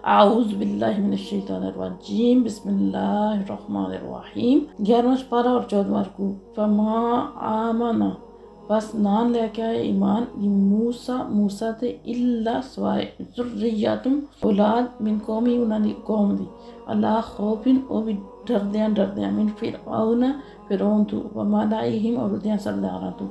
اعوذ باللہ من الشیطان الرجیم بسم اللہ الرحمن الرحیم 11واں پارہ اور 14واں رکوع فما آمنا بس نان لے کے آئے ایمان موسیٰ تے اللہ سوائے ذریاتم اولاد من قومی انہاں دی قوم دی اللہ خوفن او بھی ڈردیاں من فرعون تو وملائہم اور دیاں سرداراں تو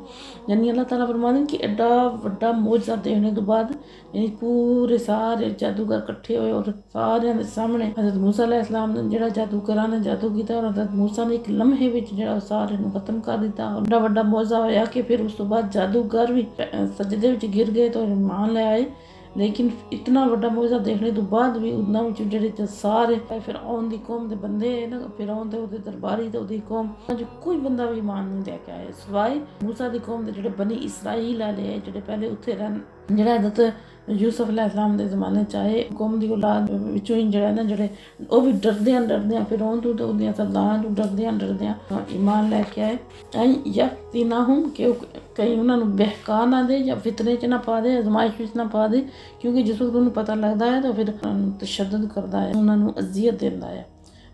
یعنی اللہ تعالیٰ فرماتے ہیں کہ ایڈا وڈا معجزہ دیکھنے تو بعد یعنی پورے سارے جادوگر کٹھے ہوئے اور سارے دے سامنے حضرت موسیٰ علیہ السلام نے جڑا جادوگراں نے جادو کیتا اور حضرت موسیٰ نے ایک لمحے وچ جڑا سارے نوں ختم کر دیتا اور ایڈا وڈا معجزہ ہویا کہ پھر اس تو بعد جادوگر بھی سجدے وچ گر گئے تو ایمان لے آئے لیکن اتنا بڑا معجزہ دیکھنے تو بعد بھی انہاں وچ جڑے سارے فرعون دی قوم دے بندے ہیں نا فرعون تے اودے درباری تے اودی قوم جو کوئی بندہ بھی ایمان نہیں لے کے آیا سوائے موسیٰ دی قوم دے جڑے بنی اسرائیل والے جڑے پہلے اتھے رہن جڑا حضرت یوسف علیہ السلام دے زمانے چاہے قوم دی اولاد وچوں ہی جڑا نا جڑے او بھی ڈردیاں فرعون تو تے اودیاں سرداراں تو ڈردیاں ایمان لے کے آئے این یفتنہم کہ کہیں انہاں نوں بہکا نہ دے یا فتنے چ نہ پا دے آزمائش وچ نہ پا دے کیونکہ جس وقت انہوں پتہ لگتا ہے تو پھر تشدد کرتا ہے انہوں اذیت دیتا ہے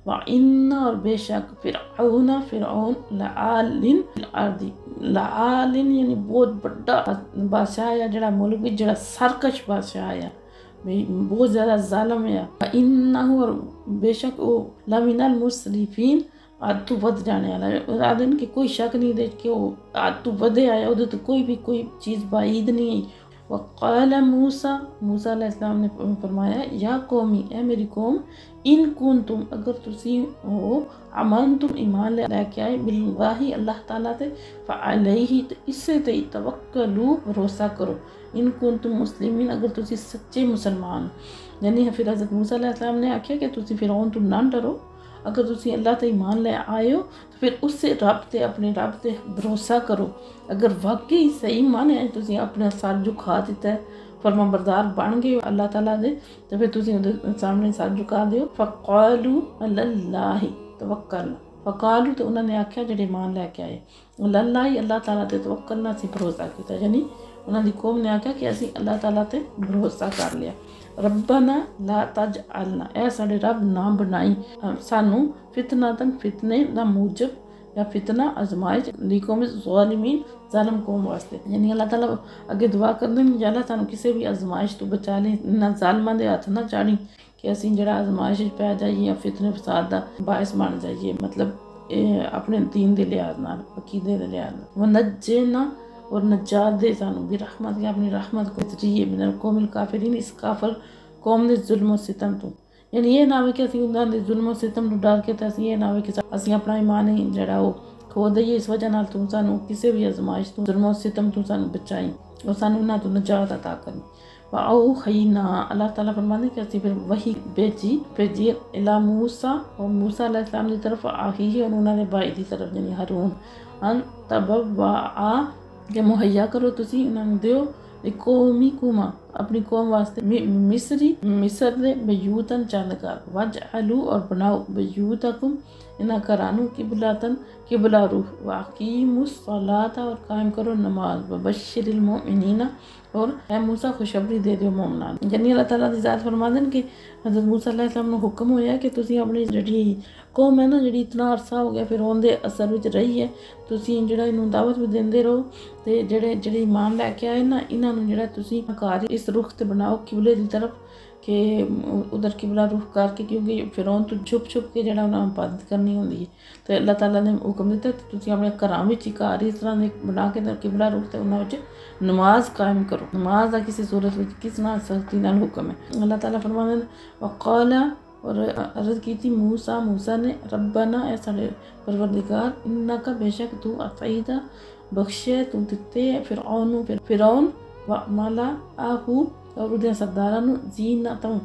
وَإِنَّ اور بے شک فرعون لَعَالٍ لَعَالٍ یعنی بہت بڑا بادشاہ ہے جڑا ملک بھی جڑا سرکش بادشاہ ہے بہت زیادہ ظالم ہے وَإِنَّهُ اور بے شک وہ لَمِنَ الْمُسْرِفِينَ آتو ود جانے والا آدھن کہ کوئی شک نہیں دے کہ وہ آتو ودے آیا ادھر تو کوئی چیز بعید نہیں ہے وقال موسیٰ علیہ السلام نے فرمایا یا قومی اے میری قوم ان کنتم اگر تسی ہو امنتم ایمان لے کے آئے باللہ اللہ تعالیٰ تے فعلیہ تو اس سے تے توکلو بھروسہ کرو ان کنتم مسلمین اگر تسی سچے مسلمان یعنی پھر حضرت موسیٰ علیہ السلام نے آکھیا کہ تسی فرعون تو نہ ڈرو اگر تسی اللہ تے ایمان لے آئے ہو تو پھر اس سے اپنے رب تے بھروسہ کرو اگر واقعی صحیح مانے تسی اپنا سر جھکا دیتا ہے فرما بردار بن گئے اللہ تعالیٰ دے تو پھر تسی سامنے سر جھکا دیو فقالوا اللہ توکلنا فقالوا تو انہوں نے آکھیا جڑے ایمان لے کے آئے اللہ تعالیٰ تے توکلنا سی بھروسہ کیتا یعنی انہوں دی قوم نے آکھیا کہ اسی اللہ تعالیٰ تے بھروسہ کر لیا ربنا لا تجعلنا اے ساڈے رب نہ بنائی سانو فتنے دا موجب یا فتنہ آزمائش قوم ظالمین ظالم قوم واسطے یعنی اللہ تعالیٰ اگے دعا کر دیں یا اللہ سانو کسی بھی آزمائش تو بچا لیں نہ ظالماں دے ہاتھ نہ چاڑی کہ اسی جڑا آزمائش پہ جائیے یا فتنے فساد دا باعث بن جائیے مطلب اپنے دین دے لحاظ نال عقیدے دے لحاظ نال ونجینا اور نجات دے سانو بھی رحمت یا اپنی رحمت کو ذریعے من القوم الکافرین اس کافر قوم دے ظلم و ستم تو یعنی یہ نہ ہوئے کہ اسی انہاں دے ظلم و ستم تو ڈر کے تے یہ نہ ہوئے کہ اسی اپنا ایمان ہی جڑا وہ کھو دئیے اس وجہ نال تو سانو کسی بھی آزمائش تو ظلم و ستم تو سانو بچائیں اور سانو نہ تو نجات عطا کریں وَأَوْحَيْنَا اللہ تعالیٰ فرماتے ہیں کہ اسی پھر وحی بھیجی الی موسیٰ اور موسیٰ علیہ السلام دی طرف آہی اور انہوں نے بھائی دی طرف یعنی ہارون ان تبوّعا کہ مہیا کرو تسی انہوں نے دیو قومی کوما اپنی قوم واسطے مصر دے بیوتن چاندگار وجعلو اور بناؤ بیوتکم انہا کرانو قبلہ روح واقیموا الصلاۃ اور قائم کرو نماز وبشر المؤمنین اور اے موسیٰ خوشخبری دے دیو مومنان یعنی اللہ تعالیٰ دی ذات فرما دیں کہ حضرت موسیٰ علیہ السلام نے حکم ہویا کہ تسی اپنی جڑی قوم ہے نا جڑی اتنا عرصہ ہو گیا پھر اون دے اثر وچ رہی ہے تسی جڑا انہوں دعوت بھی دیندے رہو تے جڑے ایمان لے کے آئے نا انہاں نوں جڑا تسی کار اس رخ تے بناؤ قبلے دی طرف کہ ادھر قبلہ رخ کر کے کیونکہ فرعون تو چھپ کے جڑا انہاں عبادت کرنی ہوندی ہے تو اللہ تعالیٰ نے حکم دیتا ہے تسی اپنے گھراں وچ ہی گھر اس طرح بنا کے قبلہ رخ تے انہاں وچ نماز قائم کرو نماز دا کسی صورت وچ کس نہ سختی نال حکم ہے اللہ تعالیٰ فرماتے ہیں وقال اور عرض کی تھی موسیٰ نے ربنا اے سارے پروردگار انکا بے شک تو عطیدہ بخشے تو دیتے فرعون وملأہو اور ادھر سردارانو زینتوں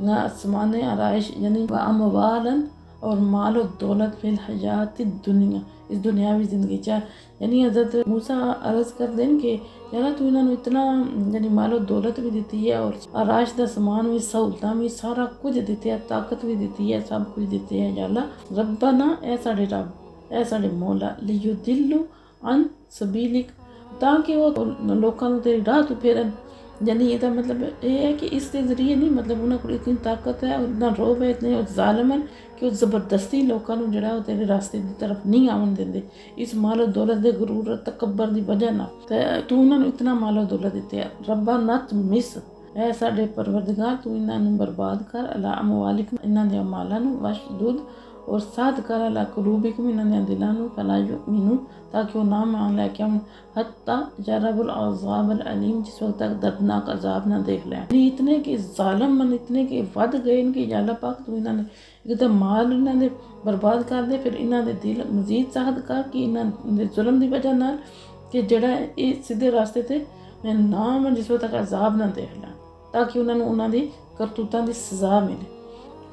نہ اسمان آرائش یعنی واموالا اور مال و دولت فی الحیات الدنیا اس دنیاوی زندگی چاہ یعنی حضرت موسیٰ عرض کر دیں کہ یعنی تو انہوں نے اتنا یعنی مال و دولت بھی دیتی ہے اور آرائش دا سامان بھی سہولتاں بھی سارا کچھ دیتے ہیں طاقت بھی دیتی ہے سب کچھ دیتے ہیں یا اللہ ربنا اے ساڑے رب اے ساڑے مولا لیدلو عن سبیلک تاکہ وہ لوکاں نوں تیری راہ تو پھیرن یعنی یہ مطلب یہ ہے کہ اس کے ذریعے نہیں، مطلب انہوں کو اتنی طاقت ہے اور اتنا روب ہے، اتنے ظالم ہیں کہ وہ زبردستی لوگوں کو جڑا وہ تیرے راستے کی طرف نہیں آن دیں اس مال و دولت دے غرور تکبر دی وجہ نہ تو انہوں نے اتنا مال و دولت دیتے ہیں۔ ربا نت مس اے ساڈے پروردگار تو انہاں نوں برباد کر الا اموالکم انہاں دے مالاں نوں وشدود اور ساتھ کر الا قلوبکم انہاں دے دلاں نوں فلا یؤمنون تاکہ وہ نہ مان لے کہ ہم حتی جرب العذاب العلیم جس وقت تک دردناک عذاب نہ دیکھ لیں۔ اتنے کہ ظالم من اتنے کہ ود گئے ان کی اللہ پاک تو انہوں نے ایک تو مال انہوں نے برباد کر دے، پھر انہوں نے دل مزید سخت کر کہ انہوں نے ظلم دی وجہ نال کہ جڑا یہ سیدھے راستے تے نام جس وقت تک عذاب نہ دیکھ لیں تاکہ انہوں دی کرتوتاں دی سزا ملے۔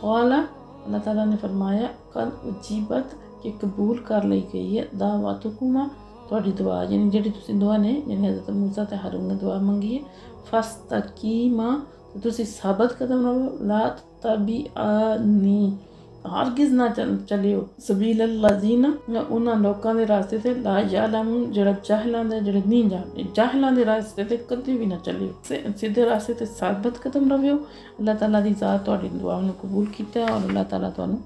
قال اللہ تعالیٰ نے فرمایا قد اجیبت کہ قبول کر لی گئی ہے دعواتکما تہاڈی دعا، یعنی جڑی تسی دعا نے یعنی حضرت موسیٰ تے ہارون نے دعا منگی ہے، فاستقیما تو تسی ثابت قدم رہو، لا تتبعانی ہرگز نہ چلیو سبیل الذین انہاں لوکاں دے راستے تے لا یعلمون جڑا جاہلاں دے جڑے نہیں جانتے، جاہلاں دے راستے تے کدی بھی نہ چلیو، سیدھے راستے تے ثابت قدم رہو۔ اللہ تعالیٰ دی ذات تہاڈی دعا نوں قبول کیتا ہے اور اللہ تعالیٰ تانوں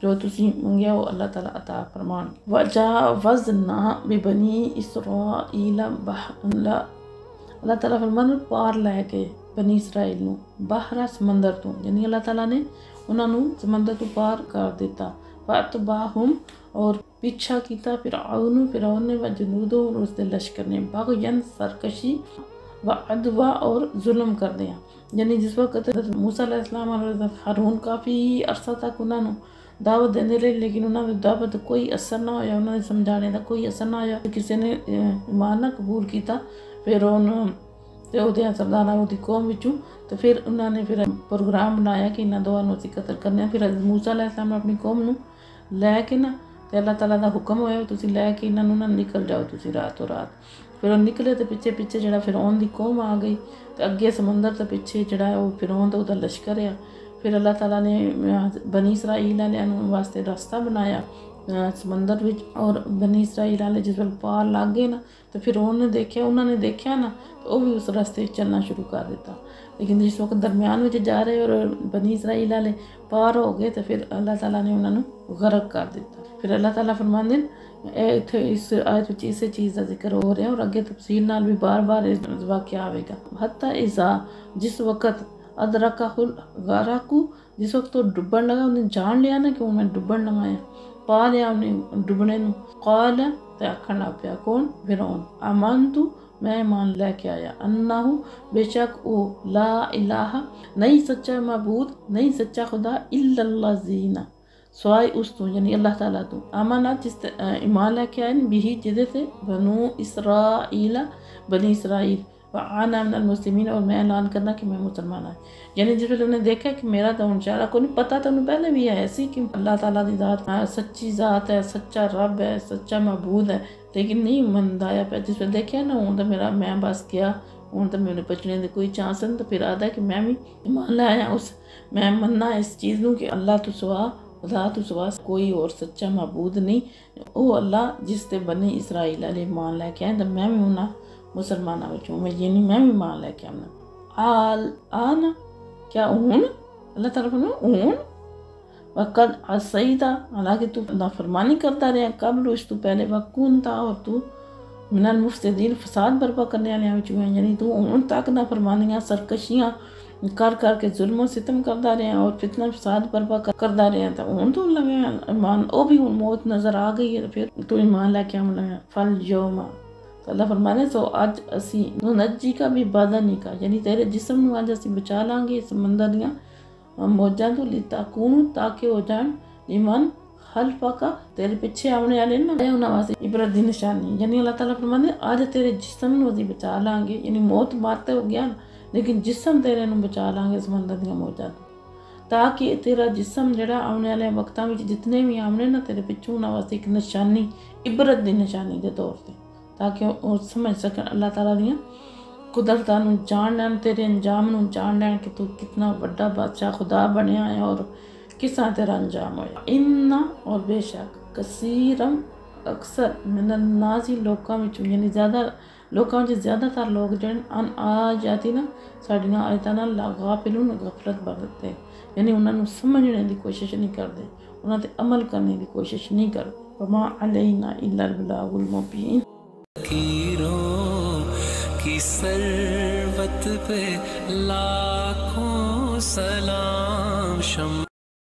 جو تسی منگیا وہ اللہ تعالیٰ عطا فرمان۔ وجاوزنا ببنی اسرائیل اللہ تعالیٰ فرمان پار لے کے بنی اسرائیل نوں بحر سمندر تو، یعنی اللہ تعالیٰ نے انہوں نے سمندر تو پار کر دیتا، فاتباہم اور پیچھا کیتا فرعون نے و جنودوں اور اس دے لشکر نے بغین سرکشی و عدوہ اور ظلم کر دیا، یعنی جس وقت موسیٰ علیہ السلام اور ہارون کافی عرصہ تک انہوں نے دعوت دینے رہے لیکن انہوں نے دعوت کوئی اثر نہ ہویا، انہوں نے سمجھانے کا کوئی اثر نہ ہویا، کسی نے ایمان نہ قبول کیتا فرعون تے او دے سرداراں دی قوم وچوں، تو پھر انہوں نے پھر پروگرام بنایا کہ انہاں دوواں نوں اسی قتل کرنے ہیں۔ پھر حضرت موسیٰ علیہ السلام نے اپنی قوم نوں لے کے نا تے اللہ تعالیٰ دا حکم ہویا تسی لے کے انہاں نوں نکل جاؤ تسی راتوں رات، پھر وہ نکلے تے پیچھے پیچھے جڑا فرعون دی قوم آ گئی تے اگے سمندر تے پیچھے جڑا وہ فرعون تے او دا لشکر ہے، پھر اللہ تعالیٰ نے بنی اسرائیل والوں واسطے راستہ بنایا سمندر وچ، اور بنی اسرائیل والے جس وقت پار لگ گئے نا تو پھر انہوں نے دیکھا نا تو وہ بھی اس راستے چلنا شروع کر دیتا، لیکن جس وقت درمیان وچ جا رہے اور بنی اسرائیل والے پار ہو گئے تو پھر اللہ تعالیٰ نے انہوں غرق کر دیتا۔ پھر اللہ تعالیٰ فرماندے اس آیت وچ اسی چیز کا ذکر ہو رہا ہے اور اگے تفصیل نال بھی بار بار اس واقعہ آئے گا۔ حتی اذا جس وقت ادرکہ الغرق جس وقت تو ڈبن لگا انہیں جان لیا نا کہ میں ڈبن لگا ہے، پا لیا انہیں ڈبنے نو، قال تے آکھن لگ پیا کون؟ فرعون، آمنتو میں ایمان لے کے آیا، انہو بے شک او لا الہ نہیں سچا معبود نہیں سچا خدا الا الذین سوائے اس تو یعنی اللہ تعالیٰ تو، آمنا جس ایمان لے کے آئے بھی جدے سے بنو اسرائیل بنی اسرائیل وعانا من المسلمین اور میں اعلان کرنا کہ میں مسلمان ہوں، یعنی جس وقت انہیں دیکھا کہ میرا تو انشاءاللہ کو نہیں پتا، تو انہیں پہلے بھی ہے ایسی کہ اللہ تعالیٰ دی ذات سچی ذات ہے، سچا رب ہے، سچا معبود ہے، لیکن نہیں مندایا پہ جس وقت دیکھا نا ہوں تو میرا میں بس کیا ہوں تو میرے بچنے دی کوئی چانس نہیں، تو پھر آدھا ہے کہ میں بھی ایمان لایا اس میں مننا اس چیز نوں کہ اللہ تو سوا خدا تو سوا کوئی اور سچا معبود نہیں، او اللہ جس تے بنی اسرائیل علیہ ایمان لے کے آئے تو میں بھی انہاں مسلمانہ بچوں میں یہ نہیں میں بھی مان لے کے آنا آنا کیا اون اللہ تعالیٰ فرمایا اون وقد عصیتا حالانکہ تو نافرمانی کرتا رہا قبل اس تو پہلے وکون تھا اور تو من المفسدین فساد برپا کرنے والے بچوں ہیں، یعنی تو اون تک نافرمانیاں سرکشیاں کر کر کے ظلم و ستم کرتا رہے ہیں اور فتنہ فساد برپا کرتا رہے ہیں، تو اون تو لگے ایمان او بھی موت نظر آ گئی ہے، پھر تو ایمان لے کے ہم لگے فل یوم تو اللہ فرمانے سو آج اسی ننجی کا بھی بدن کا یعنی تیرے جسم نو آج اسی بچا لیں گے سمندر دیاں موجاں تو لتاکون تاکہ ہو جان لمن خلفا کا تیرے پیچھے آنے والے نا انہاں واسطے عبرت دی نشانی، یعنی اللہ تعالیٰ فرمانے آج تیرے جسم نو اسی بچا لیں گے، یعنی موت مارتے ہو گیا لیکن جسم تیرے نو بچا لیں گے سمندر دیاں موجاں تاکہ تیرا جسم جڑا آنے والے وقتاں وچ جتنے بھی آمنے نا تیرے پیچھے انہاں واسطے ایک نشانی عبرت دی نشانی دے طور تے تاکہ وہ سمجھ سکن اللہ تعالیٰ دیاں قدرتاں نوں جان لین تیرے انجام نوں جان لین کہ تو کتنا بڑا بادشاہ خدا بنیا ہے اور کس طرح تیرا انجام ہویا۔ ان اور بے شک کثیرم اکثر من الناس لوکاں وچوں یعنی زیادہ لوکاں وچ زیادہ تر لوگ جڑے ان آیاتی نا ساڈیاں آیتاں نال غافلون غفلت برتتے، یعنی انہاں نوں سمجھنے دی کوشش نہیں کردے، انہاں تے عمل کرنے دی کوشش نہیں کردے۔ وما علینا الا البلاغ المبین۔ فقیروں کی ثروت پہ لاکھوں سلام،